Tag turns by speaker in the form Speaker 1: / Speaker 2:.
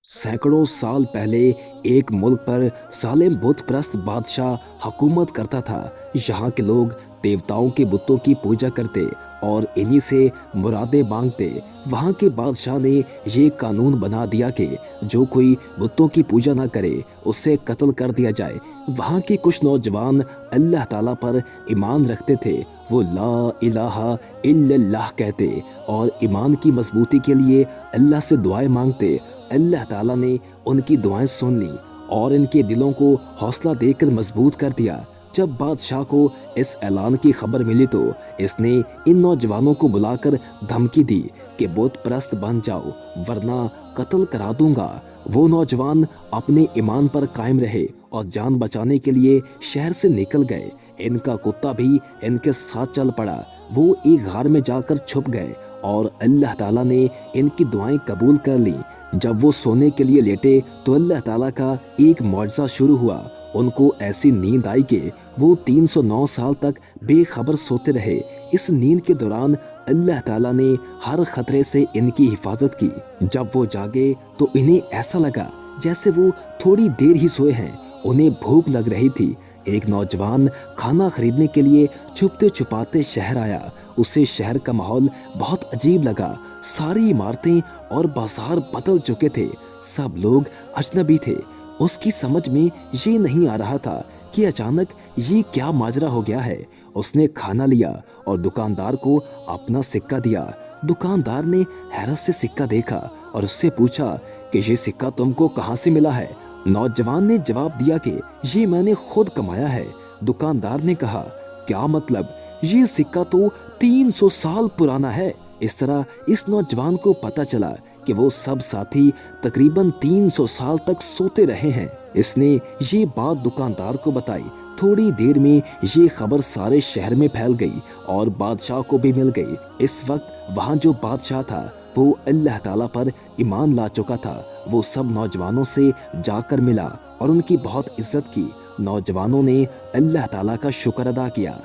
Speaker 1: सैकड़ों साल पहले एक मुल्क पर सालिम बुत परस्त बादशाह हुकूमत करता था। यहाँ के लोग देवताओं के बुतों की पूजा करते और इन्हीं से मुरादें मांगते। वहाँ के बादशाह ने ये कानून बना दिया कि जो कोई बुतों की पूजा ना करे उसे कत्ल कर दिया जाए। वहाँ के कुछ नौजवान अल्लाह ताला पर ईमान रखते थे। वो ला इलाहा इल्लल्लाह कहते और ईमान की मजबूती के लिए अल्लाह से दुआएं मांगते। अल्लाह ताला ने उनकी दुआएं सुन ली और इनके दिलों को हौसला देकर मजबूत कर दिया। जब बादशाह को इस ऐलान की खबर मिली तो इसने इन नौजवानों को बुलाकर धमकी दी कि बुत परस्त बन जाओ वरना कत्ल करा दूंगा। वो नौजवान अपने ईमान पर कायम रहे और जान बचाने के लिए शहर से निकल गए। इनका कुत्ता भी इनके साथ चल पड़ा। वो एक गार में जाकर छुप गए और अल्लाह ताला ने इनकी दुआएं कबूल कर ली। जब वो सोने के लिए लेटे तो अल्लाह ताला का एक मौजज़ा शुरू हुआ। उनको ऐसी नींद आई कि वो 309 साल तक बेखबर सोते रहे। इस नींद के दौरान अल्लाह ताला ने हर खतरे से इनकी हिफाजत की। जब वो जागे तो इन्हें ऐसा लगा जैसे वो थोड़ी देर ही सोए हैं। उन्हें भूख लग रही थी। एक नौजवान खाना खरीदने के लिए छुपते छुपाते शहर आया। उसे शहर का माहौल बहुत अजीब लगा। सारी इमारतें और बाजार बदल चुके थे। सब लोग अजनबी थे। उसकी समझ में ये नहीं आ रहा था कि अचानक ये क्या माजरा हो गया है। उसने खाना लिया और दुकानदार को अपना सिक्का दिया। दुकानदार ने हैरत से सिक्का देखा और उससे पूछा कि ये सिक्का तुमको कहाँ से मिला है। नौजवान ने जवाब दिया कि ये मैंने खुद कमाया है। दुकानदार ने कहा, क्या मतलब? ये सिक्का तो 300 साल पुराना है। इस तरह इस नौजवान को पता चला कि वो सब साथी तकरीबन 300 साल तक सोते रहे हैं। इसने ये बात दुकानदार को बताई। थोड़ी देर में ये खबर सारे शहर में फैल गई और बादशाह को भी मिल गई। इस वक्त वहाँ जो बादशाह था वो अल्लाह ताला पर ईमान ला चुका था। वो सब नौजवानों से जाकर मिला और उनकी बहुत इज्जत की। नौजवानों ने अल्लाह ताला का शुक्र अदा किया।